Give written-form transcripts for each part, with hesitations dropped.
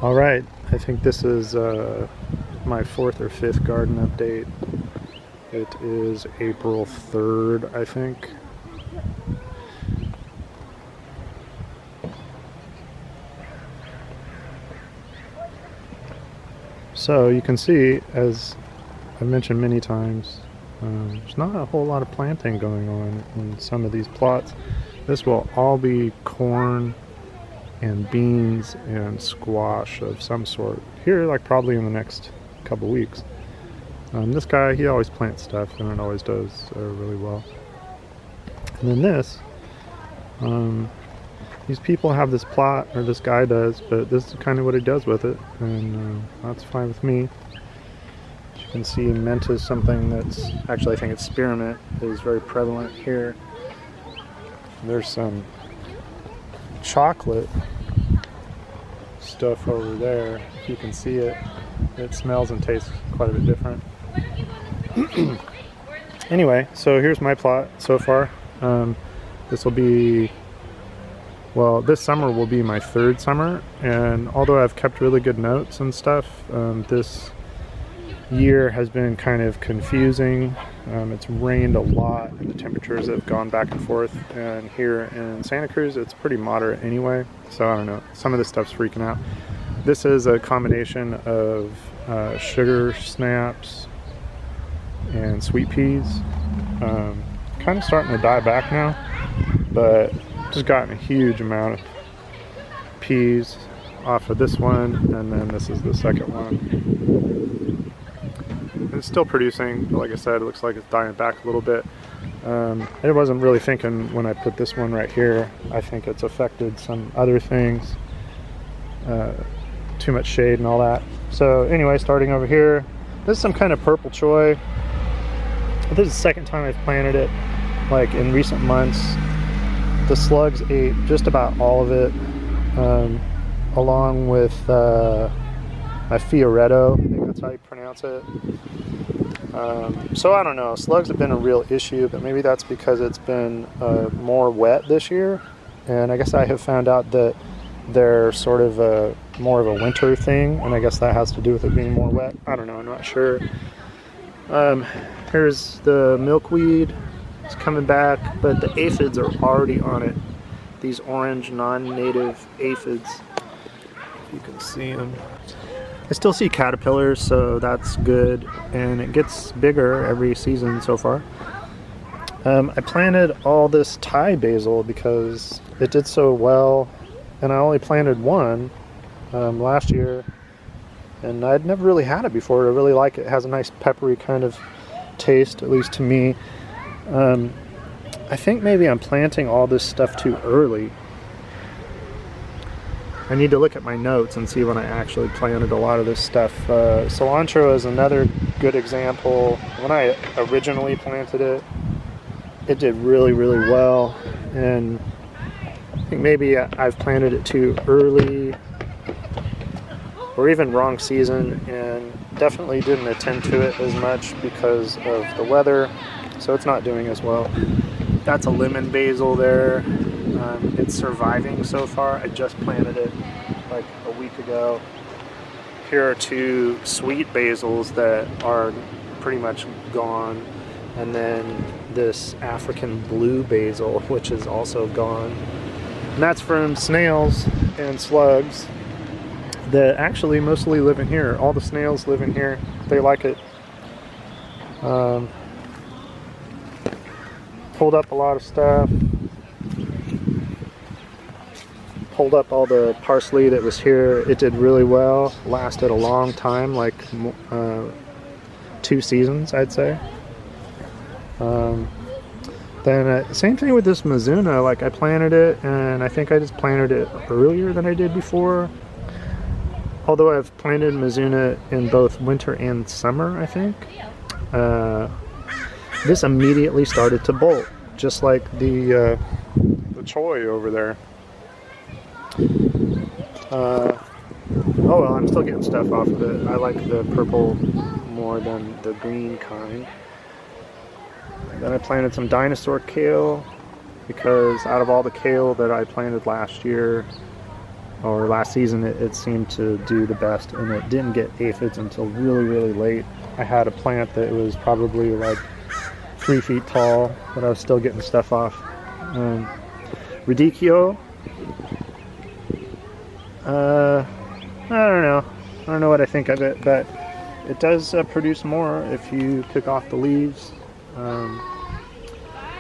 All right, I think this is my fourth or fifth garden update. It is April 3rd, I think. So you can see, as I've mentioned many times, there's not a whole lot of planting going on in some of these plots. This will all be corn and beans and squash of some sort here, like probably in the next couple weeks. This guy, he always plants stuff and it always does really well. And then this, these people have this plot, or this guy does, but this is kind of what he does with it, and that's fine with me. As you can see, mint is something that's, actually I think it's spearmint, is very prevalent here. There's some chocolate stuff over there. If you can see it, it smells and tastes quite a bit different. Anyway, so here's my plot so far. This will be, well, this summer will be my third summer, and although I've kept really good notes and stuff, this year has been kind of confusing. It's rained a lot and the temperatures have gone back and forth, and here in Santa Cruz it's pretty moderate anyway, so I don't know, some of this stuff's freaking out. This is a combination of sugar snaps and sweet peas. Kind of starting to die back now, but just gotten a huge amount of peas off of this one, and then this is the second one. It's still producing, but like I said, it looks like it's dying back a little bit. I wasn't really thinking when I put this one right here. I think it's affected some other things, too much shade and all that. So anyway, starting over here, this is some kind of purple choy. This is the second time I've planted it, like in recent months. The slugs ate just about all of it, along with my fioretto, I think that's how you pronounce it. So I don't know, slugs have been a real issue, but maybe that's because it's been more wet this year, and I guess I have found out that they're sort of more of a winter thing, and I guess that has to do with it being more wet. I don't know, I'm not sure. Here's the milkweed. It's coming back, but the aphids are already on it. These orange non-native aphids. You can see them. I still see caterpillars, so that's good, and it gets bigger every season so far. I planted all this Thai basil because it did so well, and I only planted one last year, and I'd never really had it before. I really like it. It has a nice peppery kind of taste, at least to me. I think maybe I'm planting all this stuff too early. I need to look at my notes and see when I actually planted a lot of this stuff. Cilantro is another good example. When I originally planted it, it did really, really well, and I think maybe I've planted it too early, or even wrong season, and definitely didn't attend to it as much because of the weather, so it's not doing as well. That's a lemon basil there. It's surviving so far. I just planted it like a week ago. Here are two sweet basils that are pretty much gone, and then this African blue basil, which is also gone. And that's from snails and slugs that actually mostly live in here. All the snails live in here. They like it. Pulled up a lot of stuff. Pulled up all the parsley that was here. It did really well. Lasted a long time, like 2 seasons, I'd say. Then same thing with this Mizuna. Like, I planted it, and I think I just planted it earlier than I did before. Although I've planted Mizuna in both winter and summer, I think. This immediately started to bolt, just like the choy over there. Oh well, I'm still getting stuff off of it. I like the purple more than the green kind. Then I planted some dinosaur kale, because out of all the kale that I planted last year, or last season it seemed to do the best, and it didn't get aphids until really late. I had a plant that was probably like 3 feet tall, but I was still getting stuff off. Radicchio, I don't know what I think of it, but it does produce more if you pick off the leaves.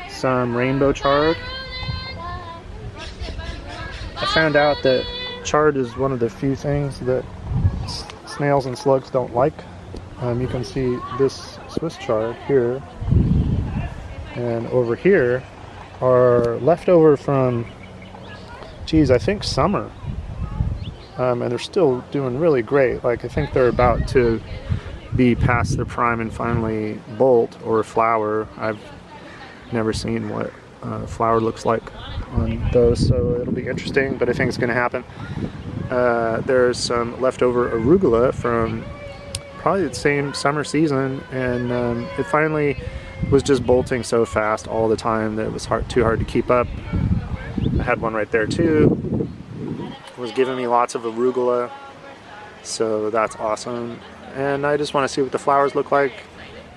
Some rainbow chard. I found out that chard is one of the few things that snails and slugs don't like. You can see this Swiss chard here, and over here are leftover from, geez, I think summer. And they're still doing really great. Like, I think they're about to be past their prime and finally bolt or flower. I've never seen what flower looks like on those, so it'll be interesting, but I think it's going to happen. There's some leftover arugula from probably the same summer season, and it finally was just bolting so fast all the time that it was too hard to keep up. I had one right there too. It was giving me lots of arugula, so that's awesome. And I just want to see what the flowers look like.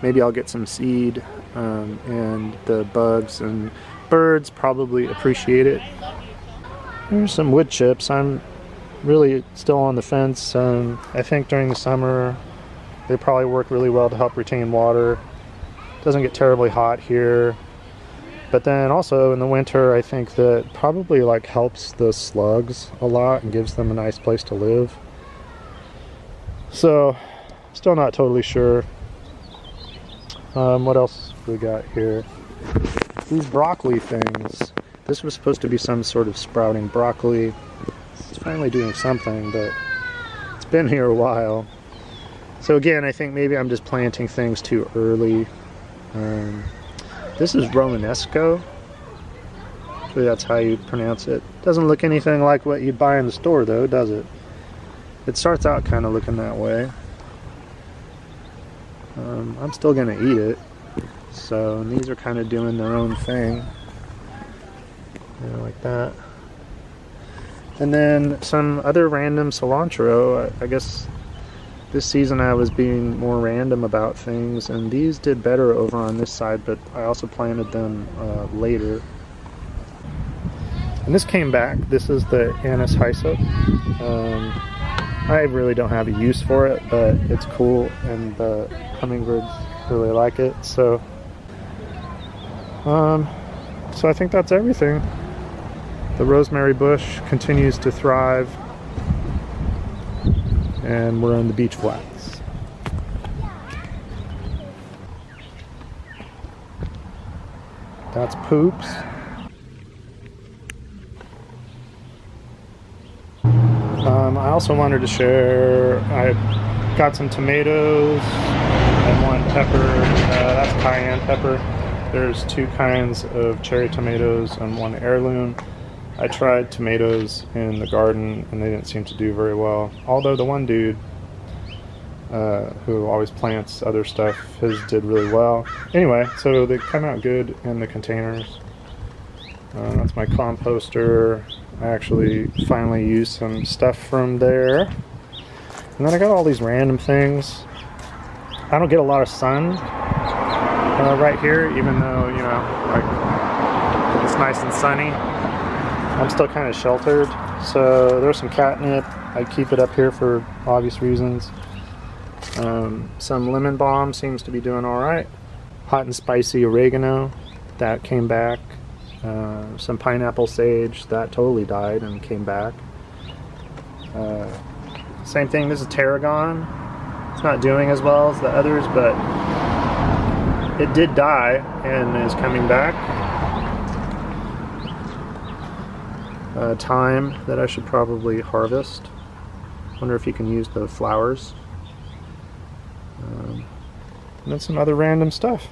Maybe I'll get some seed, and the bugs and birds probably appreciate it. Here's some wood chips. I'm really still on the fence. I think during the summer they probably work really well to help retain water. Doesn't get terribly hot here, but then also in the winter I think that probably like helps the slugs a lot and gives them a nice place to live. So still not totally sure. What else we got here? These broccoli things. This was supposed to be some sort of sprouting broccoli. It's finally doing something, but it's been here a while. So again, I think maybe I'm just planting things too early. This is Romanesco. Hopefully that's how you pronounce it. Doesn't look anything like what you'd buy in the store though, does it? It starts out kind of looking that way. I'm still gonna eat it. So these are kind of doing their own thing. Like that. And then some other random cilantro. I guess this season I was being more random about things, and these did better over on this side, but I also planted them later. And this came back. This is the anise hyssop. I really don't have a use for it, but it's cool, and the hummingbirds really like it. So I think that's everything. The rosemary bush continues to thrive, and we're on the beach flats. That's Poops. I also wanted to share, I got some tomatoes and one pepper. That's cayenne pepper. There's 2 kinds of cherry tomatoes and 1 heirloom. I tried tomatoes in the garden and they didn't seem to do very well. Although the one dude who always plants other stuff, his did really well. Anyway, so they come out good in the containers. That's my composter. I actually finally used some stuff from there. And then I got all these random things. I don't get a lot of sun right here, even though, you know, like, it's nice and sunny. I'm still kind of sheltered. So there's some catnip. I keep it up here for obvious reasons. Some lemon balm seems to be doing all right. Hot and spicy oregano, that came back. Some pineapple sage, that totally died and came back. Same thing, this is tarragon. It's not doing as well as the others, but it did die and is coming back. Thyme that I should probably harvest. Wonder if you can use the flowers. And then some other random stuff.